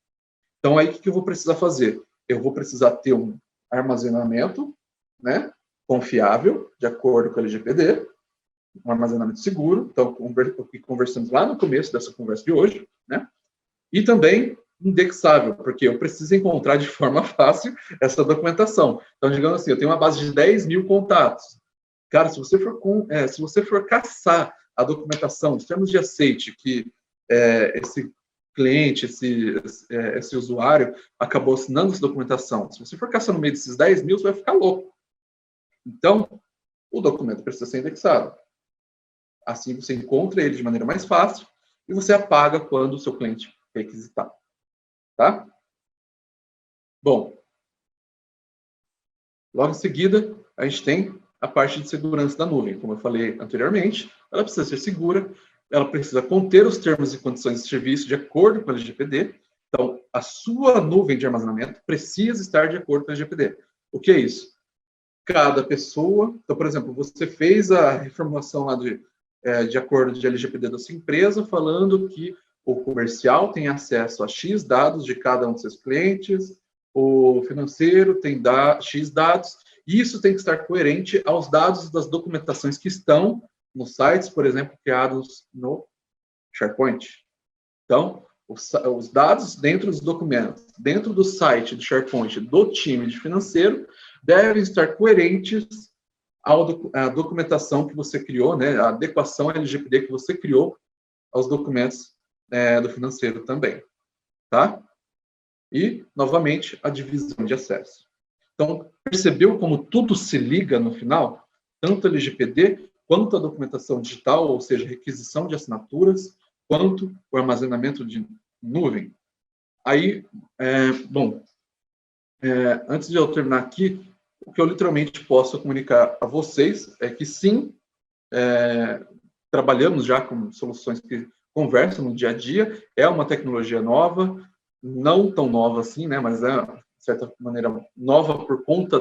Então, aí o que eu vou precisar fazer? Eu vou precisar ter um armazenamento, né, confiável, de acordo com a LGPD, um armazenamento seguro, então, o que conversamos lá no começo dessa conversa de hoje, né? E também indexável, porque eu preciso encontrar de forma fácil essa documentação. Então, digamos assim, eu tenho uma base de 10.000 contatos. Cara, se você for caçar a documentação, os termos de aceite que esse cliente, esse usuário acabou assinando essa documentação, se você for caçar no meio desses 10.000, você vai ficar louco. Então, o documento precisa ser indexado. Assim você encontra ele de maneira mais fácil e você apaga quando o seu cliente requisitar. Tá? Bom, Logo em seguida, a gente tem a parte de segurança da nuvem. Como eu falei anteriormente, ela precisa ser segura, ela precisa conter os termos e condições de serviço de acordo com a LGPD. Então, a sua nuvem de armazenamento precisa estar de acordo com a LGPD. O que é isso? Cada pessoa... Então, por exemplo, você fez a reformulação lá de acordo de LGPD da sua empresa, falando que o comercial tem acesso a X dados de cada um dos seus clientes, o financeiro tem X dados, e isso tem que estar coerente aos dados das documentações que estão nos sites, por exemplo, criados no SharePoint. Então, os dados dentro dos documentos, dentro do site do SharePoint do time de financeiro, devem estar coerentes à documentação que você criou, né, a adequação LGPD que você criou aos documentos do financeiro também, tá? E, novamente, a divisão de acesso. Então, percebeu como tudo se liga no final? Tanto a LGPD, quanto a documentação digital, ou seja, requisição de assinaturas, quanto o armazenamento de nuvem. Aí, antes de eu terminar aqui, o que eu literalmente posso comunicar a vocês é que, sim, trabalhamos já com soluções que conversam no dia a dia, é uma tecnologia nova, não tão nova assim, né, mas é, de certa maneira, nova por conta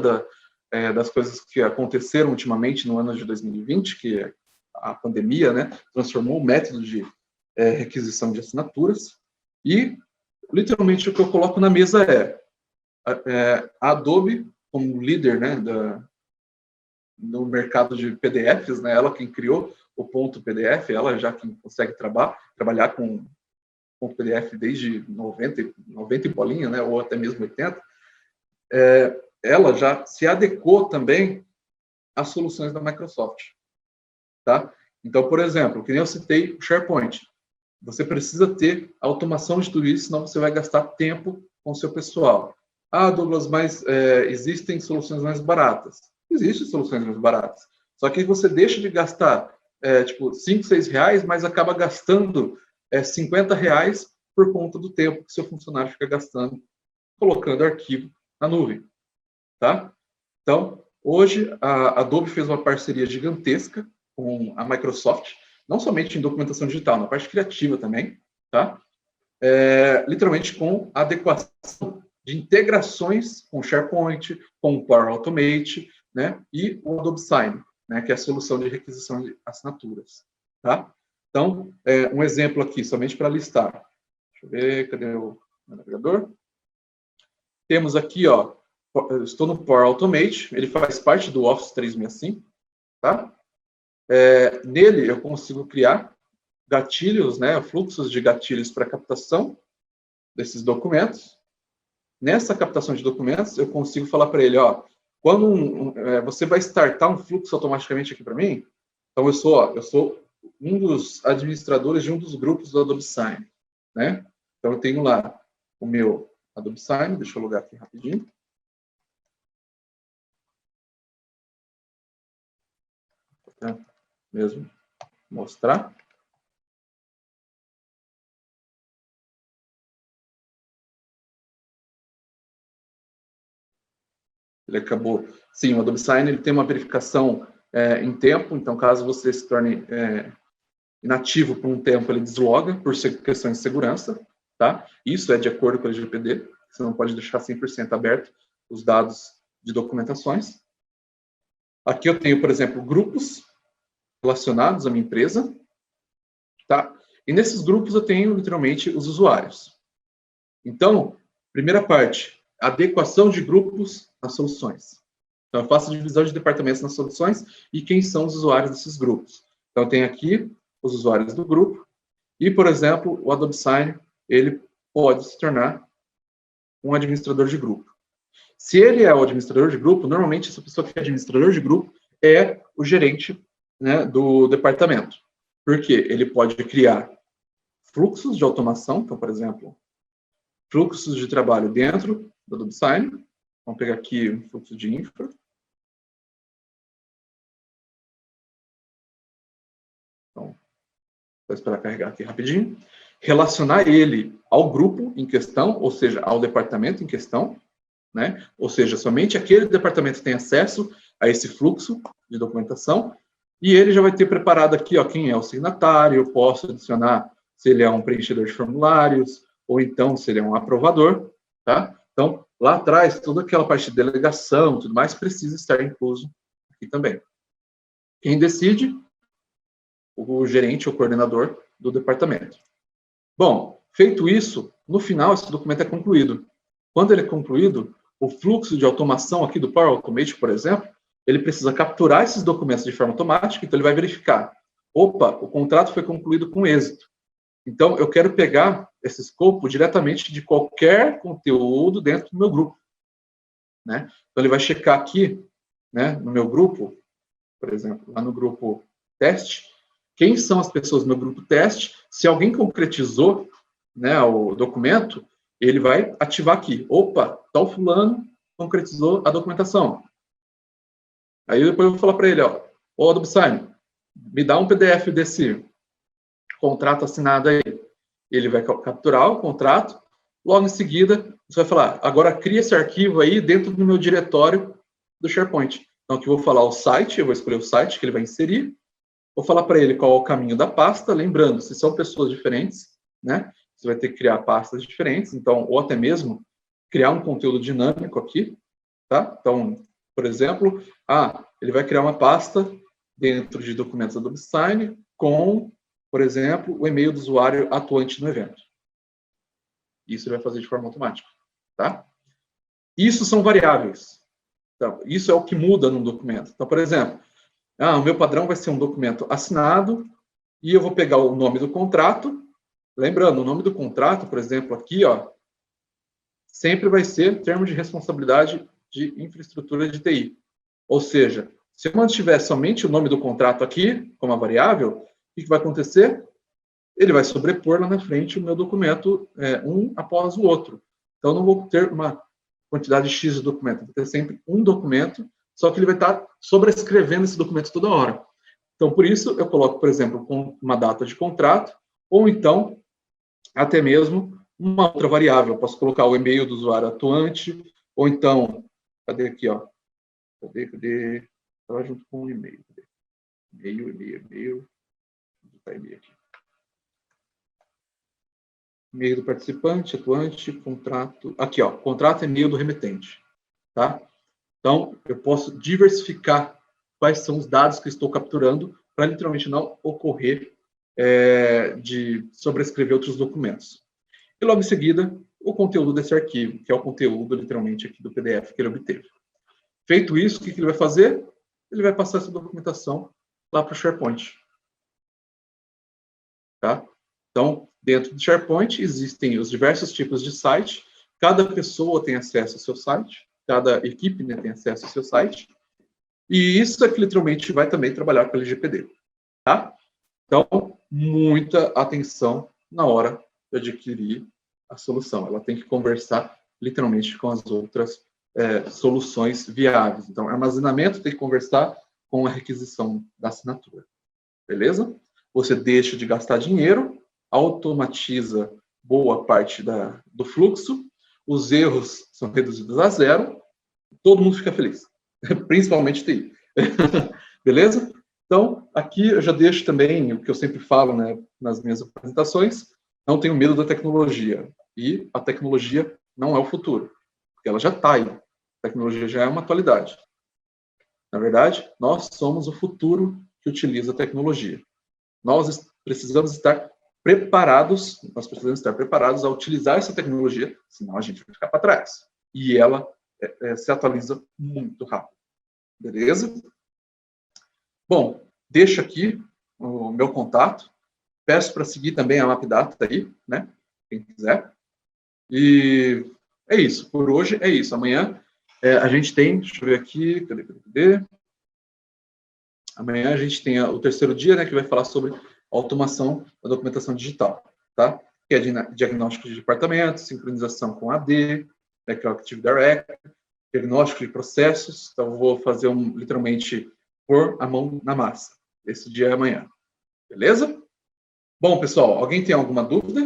das coisas que aconteceram ultimamente no ano de 2020, que a pandemia, né, transformou o método de requisição de assinaturas, e, literalmente, o que eu coloco na mesa a Adobe, como líder, né, no mercado de PDFs, né, ela quem criou o ponto PDF, ela já quem consegue trabalhar com ponto PDF desde 90 e bolinha, né, ou até mesmo 80, ela já se adequou também às soluções da Microsoft. Tá? Então, por exemplo, que nem eu citei o SharePoint, você precisa ter automação de tudo isso, senão você vai gastar tempo com o seu pessoal. Ah, Douglas, mas existem soluções mais baratas. Existem soluções mais baratas. Só que você deixa de gastar, tipo, 5, 6 reais, mas acaba gastando 50 reais por conta do tempo que seu funcionário fica gastando, colocando arquivo na nuvem. Tá? Então, hoje, a Adobe fez uma parceria gigantesca com a Microsoft, não somente em documentação digital, na parte criativa também, tá? Literalmente com a adequação de integrações com o SharePoint, com o Power Automate, né? E o Adobe Sign, né? Que é a solução de requisição de assinaturas, tá? Então, um exemplo aqui, somente para listar. Deixa eu ver, cadê o meu navegador? Temos aqui, ó, eu estou no Power Automate, ele faz parte do Office 365, tá? Nele eu consigo criar gatilhos, né, fluxos de gatilhos para captação desses documentos. Nessa captação de documentos, eu consigo falar para ele, ó, quando você vai startar um fluxo automaticamente aqui para mim, então eu sou um dos administradores de um dos grupos do Adobe Sign, né? Então eu tenho lá o meu Adobe Sign, deixa eu logar aqui rapidinho. Mesmo mostrar. Ele acabou. Sim, o Adobe Sign ele tem uma verificação em tempo, então caso você se torne inativo por um tempo, ele desloga por questões de segurança, tá? Isso é de acordo com a LGPD, você não pode deixar 100% aberto os dados de documentações. Aqui eu tenho, por exemplo, grupos relacionados à minha empresa, tá? E nesses grupos eu tenho, literalmente, os usuários. Então, primeira parte, adequação de grupos às soluções. Então, eu faço divisão de departamentos nas soluções e quem são os usuários desses grupos. Então, eu tenho aqui os usuários do grupo e, por exemplo, o Adobe Sign, ele pode se tornar um administrador de grupo. Se ele é o administrador de grupo, normalmente essa pessoa que é administrador de grupo é o gerente, né, do departamento. Porque ele pode criar fluxos de automação, então, por exemplo, fluxos de trabalho dentro do Adobe Sign. Vamos pegar aqui um fluxo de infra. Então, vou esperar carregar aqui rapidinho. Relacionar ele ao grupo em questão, ou seja, ao departamento em questão. né? Ou seja, somente aquele departamento tem acesso a esse fluxo de documentação, e ele já vai ter preparado aqui, ó, quem é o signatário, eu posso adicionar se ele é um preenchedor de formulários, ou então se ele é um aprovador, tá? Então, lá atrás, toda aquela parte de delegação, tudo mais, precisa estar incluso aqui também. Quem decide? O gerente ou coordenador do departamento. Bom, feito isso, no final, esse documento é concluído. Quando ele é concluído, o fluxo de automação aqui do Power Automate, por exemplo, ele precisa capturar esses documentos de forma automática, então ele vai verificar. Opa, o contrato foi concluído com êxito. Então, eu quero pegar esse escopo diretamente de qualquer conteúdo dentro do meu grupo, né? Então, ele vai checar aqui, né, no meu grupo, por exemplo, lá no grupo teste, quem são as pessoas do meu grupo teste, se alguém concretizou, né, o documento, ele vai ativar aqui. Opa, tal fulano concretizou a documentação. Aí depois eu vou falar para ele, ó, ô Adobe Sign, me dá um PDF desse contrato assinado aí. Ele vai capturar o contrato, logo em seguida, você vai falar, agora cria esse arquivo aí dentro do meu diretório do SharePoint. Então, aqui eu vou falar o site, eu vou escolher o site que ele vai inserir, vou falar para ele qual é o caminho da pasta, lembrando, se são pessoas diferentes, né, você vai ter que criar pastas diferentes, então, ou até mesmo criar um conteúdo dinâmico aqui, tá? Então, por exemplo, ele vai criar uma pasta dentro de documentos Adobe Sign com, por exemplo, o e-mail do usuário atuante no evento. Isso ele vai fazer de forma automática, tá? Isso são variáveis. Então, isso é o que muda num documento. Então, por exemplo, o meu padrão vai ser um documento assinado e eu vou pegar o nome do contrato. Lembrando, o nome do contrato, por exemplo, aqui, ó, sempre vai ser termo de responsabilidade de infraestrutura de TI. Ou seja, se eu mantiver somente o nome do contrato aqui, como a variável, o que vai acontecer? Ele vai sobrepor lá na frente o meu documento um após o outro. Então, eu não vou ter uma quantidade X de documento, vou ter sempre um documento, só que ele vai estar sobrescrevendo esse documento toda hora. Então, por isso, eu coloco, por exemplo, com uma data de contrato, ou então, até mesmo, uma outra variável. Eu posso colocar o e-mail do usuário atuante, ou então, cadê aqui, ó? Cadê? Estava junto com o e-mail. E-mail. Tá e-mail aqui. E-mail do participante, atuante, contrato. Aqui, ó, contrato e e-mail do remetente. Tá? Então, eu posso diversificar quais são os dados que estou capturando para literalmente não ocorrer de sobrescrever outros documentos. E logo em seguida, o conteúdo desse arquivo, que é o conteúdo literalmente aqui do PDF que ele obteve. Feito isso, o que ele vai fazer? Ele vai passar essa documentação lá para o SharePoint. Tá? Então, dentro do SharePoint existem os diversos tipos de site, cada pessoa tem acesso ao seu site, cada equipe, né, tem acesso ao seu site, e isso é que literalmente vai também trabalhar com a LGPD. Tá? Então, muita atenção na hora de adquirir a solução. Ela tem que conversar literalmente com as outras soluções viáveis. Então, armazenamento tem que conversar com a requisição da assinatura. Beleza? Você deixa de gastar dinheiro, automatiza boa parte do fluxo, os erros são reduzidos a zero, todo mundo fica feliz, principalmente TI. Beleza? Então, aqui eu já deixo também o que eu sempre falo, né, nas minhas apresentações, não tenho medo da tecnologia. E a tecnologia não é o futuro, porque ela já está aí. A tecnologia já é uma atualidade. Na verdade, nós somos o futuro que utiliza a tecnologia. Nós precisamos estar preparados a utilizar essa tecnologia, senão a gente vai ficar para trás. E ela se atualiza muito rápido. Beleza? Bom, deixo aqui o meu contato. Peço para seguir também a Mapdata aí, né? Quem quiser. E é isso. Por hoje é isso. Amanhã a gente tem, deixa eu ver aqui, cadê? Amanhã a gente tem o terceiro dia, né, que vai falar sobre automação da documentação digital, tá? Que é diagnóstico de departamentos, sincronização com AD, que é o Active Directory, diagnóstico de processos. Então, eu vou fazer literalmente pôr a mão na massa. Esse dia é amanhã. Beleza? Bom, pessoal, alguém tem alguma dúvida?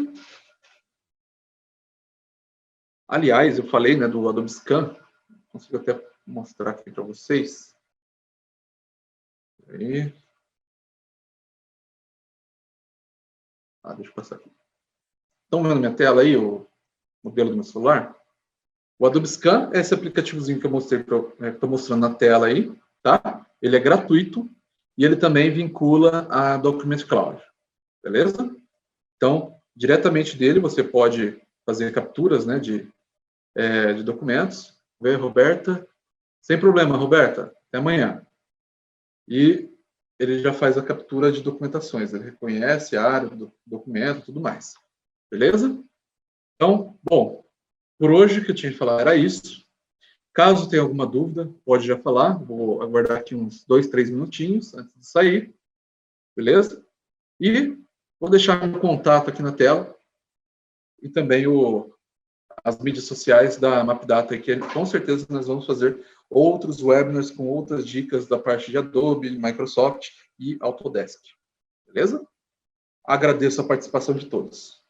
Aliás, eu falei, né, do Adobe Scan, consigo até mostrar aqui para vocês. Aí. Deixa eu passar aqui. Estão vendo minha tela aí, o modelo do meu celular? O Adobe Scan é esse aplicativozinho que eu mostrei, estou mostrando na tela aí, tá? Ele é gratuito e ele também vincula a Document Cloud, beleza? Então, diretamente dele você pode fazer capturas, né, de documentos. Vê, Roberta? Sem problema, Roberta. Até amanhã. E ele já faz a captura de documentações. Ele reconhece a área do documento, tudo mais. Beleza? Então, bom, por hoje o que eu tinha que falar era isso. Caso tenha alguma dúvida, pode já falar. Vou aguardar aqui uns 2, 3 minutinhos antes de sair. Beleza? E vou deixar meu contato aqui na tela. E também as mídias sociais da MapData, que com certeza nós vamos fazer outros webinars com outras dicas da parte de Adobe, Microsoft e Autodesk. Beleza? Agradeço a participação de todos.